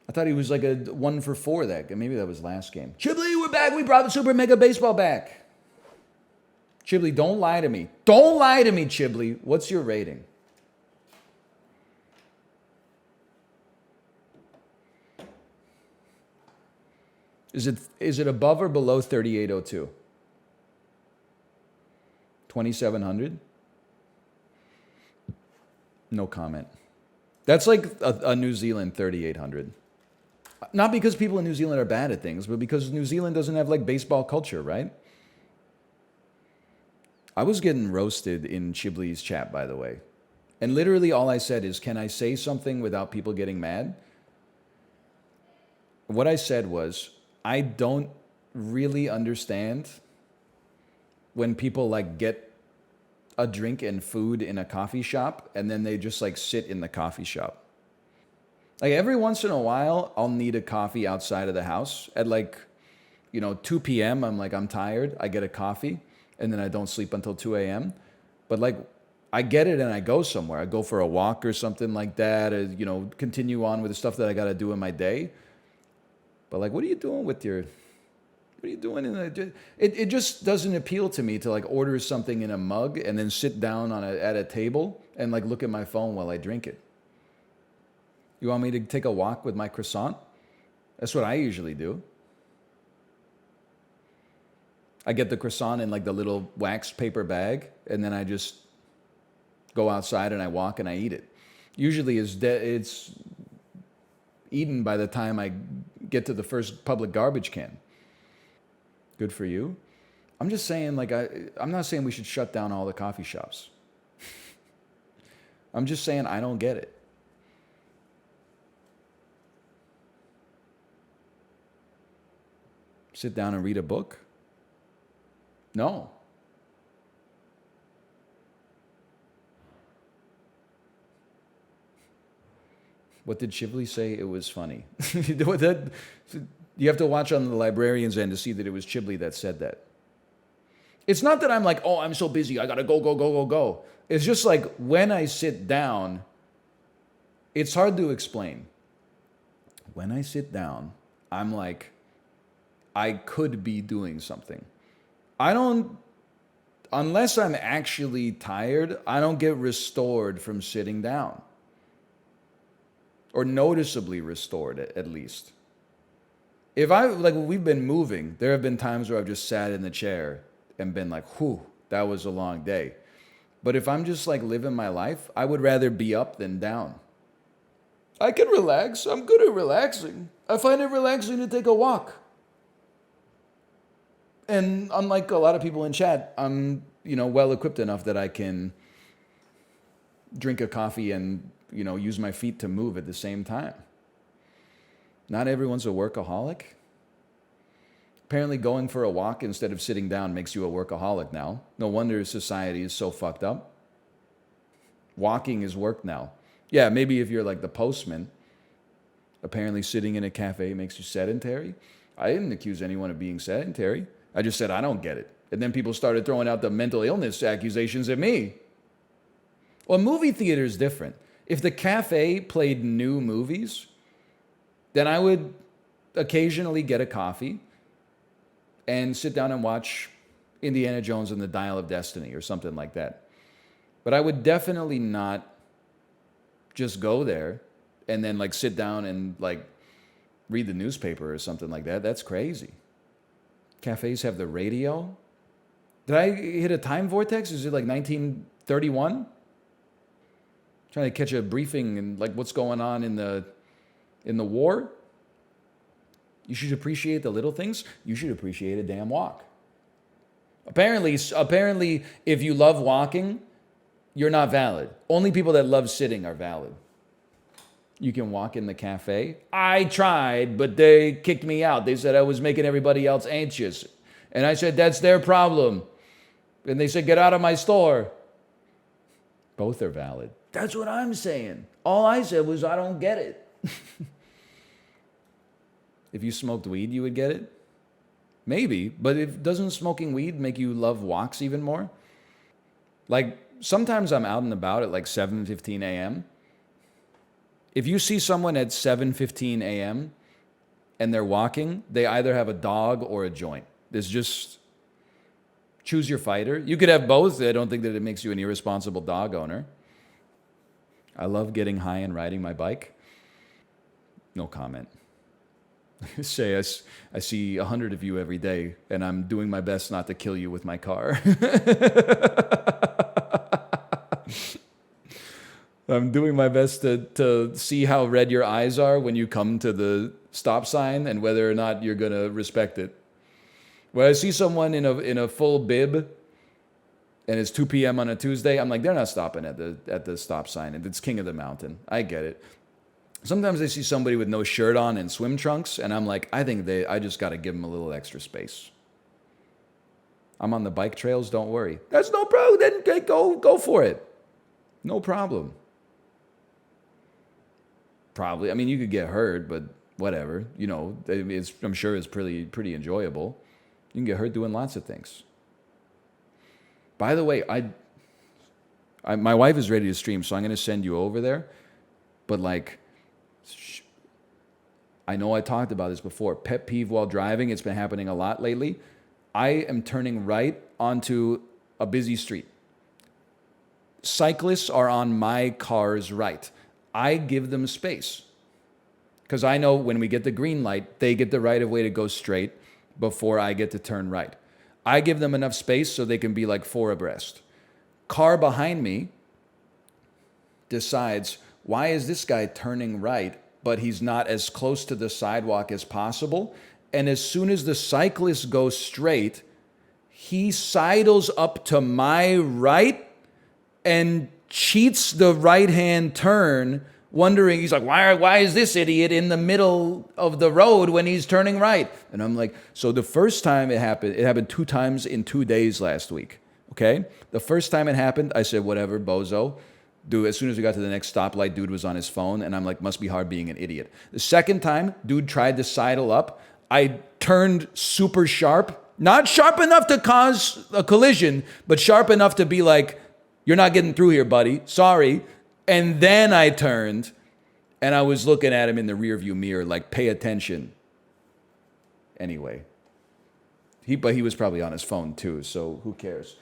I thought he was like a 1 for 4 that game. Maybe that was last game. Chiblee, we're back. We brought the Super Mega Baseball back. Chiblee, don't lie to me. Don't lie to me, Chiblee. What's your rating? Is it above or below 3802? 2700? No comment. That's like a New Zealand 3800. Not because people in New Zealand are bad at things, but because New Zealand doesn't have like baseball culture, right? I was getting roasted in Chiblee's chat, by the way. And literally all I said is, can I say something without people getting mad? What I said was, I don't really understand when people like get a drink and food in a coffee shop and then they just like sit in the coffee shop. Like every once in a while, I'll need a coffee outside of the house at like, 2 p.m. I'm tired. I get a coffee and then I don't sleep until 2 a.m. But like, I get it and I go somewhere. I go for a walk or something like that, or, continue on with the stuff that I got to do in my day. But like, what are you doing with your, what are you doing in the, it just doesn't appeal to me to like order something in a mug and then sit down at a table and like look at my phone while I drink it. You want me to take a walk with my croissant? That's what I usually do. I get the croissant in like the little waxed paper bag and then I just go outside and I walk and I eat it. Usually it's eaten by the time I get to the first public garbage can. Good for you. I'm just saying, like, I'm not saying we should shut down all the coffee shops. I'm just saying I don't get it. Sit down and read a book? No. What did Chiblee say? It was funny. You have to watch on the librarian's end to see that it was Chiblee that said that. It's not that I'm like, oh, I'm so busy. I got to go, go, go, go, go. It's just like when I sit down, it's hard to explain. When I sit down, I'm like, I could be doing something. Unless I'm actually tired, I don't get restored from sitting down. Or noticeably restored, at least. If when we've been moving, there have been times where I've just sat in the chair and been like, whew, that was a long day. But if I'm just like living my life, I would rather be up than down. I can relax. I'm good at relaxing. I find it relaxing to take a walk. And unlike a lot of people in chat, I'm, well equipped enough that I can drink a coffee and, use my feet to move at the same time. Not everyone's a workaholic. Apparently going for a walk instead of sitting down makes you a workaholic now. No wonder society is so fucked up. Walking is work now. Yeah, maybe if you're like the postman, apparently sitting in a cafe makes you sedentary. I didn't accuse anyone of being sedentary. I just said I don't get it. And then people started throwing out the mental illness accusations at me. Well, movie theater is different. If the cafe played new movies, then I would occasionally get a coffee and sit down and watch Indiana Jones and the Dial of Destiny or something like that. But I would definitely not just go there and then like sit down and like read the newspaper or something like that. That's crazy. Cafes have the radio. Did I hit a time vortex? Is it like 1931? Trying to catch a briefing and like what's going on in the war. You should appreciate the little things. You should appreciate a damn walk. Apparently, if you love walking, you're not valid. Only people that love sitting are valid. You can walk in the cafe. I tried, but they kicked me out. They said I was making everybody else anxious. And I said, that's their problem. And they said, get out of my store. Both are valid. That's what I'm saying. All I said was, I don't get it. If you smoked weed, you would get it? Maybe, but doesn't smoking weed make you love walks even more? Like, sometimes I'm out and about at like 7:15 a.m. If you see someone at 7:15 a.m. and they're walking, they either have a dog or a joint. There's just choose your fighter. You could have both. I don't think that it makes you an irresponsible dog owner. I love getting high and riding my bike. No comment. Say I see 100 of you every day, and I'm doing my best not to kill you with my car. I'm doing my best to see how red your eyes are when you come to the stop sign and whether or not you're going to respect it. When I see someone in a full bib and it's 2 p.m. on a Tuesday, I'm like, they're not stopping at the stop sign. It's King of the Mountain. I get it. Sometimes I see somebody with no shirt on and swim trunks, and I'm like, I just got to give them a little extra space. I'm on the bike trails, don't worry. That's no problem. Then go for it. No problem. Probably. I mean, you could get hurt, but whatever. You know, I'm sure it's pretty enjoyable. You can get hurt doing lots of things. By the way, my wife is ready to stream, so I'm going to send you over there. But like, I know I talked about this before. Pet peeve while driving. It's been happening a lot lately. I am turning right onto a busy street. Cyclists are on my car's right. I give them space because I know when we get the green light, they get the right of way to go straight before I get to turn right. I give them enough space so they can be like 4 abreast. Car behind me decides, why is this guy turning right, but he's not as close to the sidewalk as possible? And as soon as the cyclist goes straight, he sidles up to my right and cheats the right-hand turn, wondering, he's like, why is this idiot in the middle of the road when he's turning right? And I'm like, so the first time it happened 2 times in 2 days last week, okay? The first time it happened, I said, whatever, bozo. Dude, as soon as we got to the next stoplight, dude was on his phone, and I'm like, must be hard being an idiot. The second time, dude tried to sidle up. I turned super sharp, not sharp enough to cause a collision, but sharp enough to be like, you're not getting through here, buddy. Sorry. And then I turned, and I was looking at him in the rearview mirror, like, pay attention. Anyway, but he was probably on his phone too, so who cares?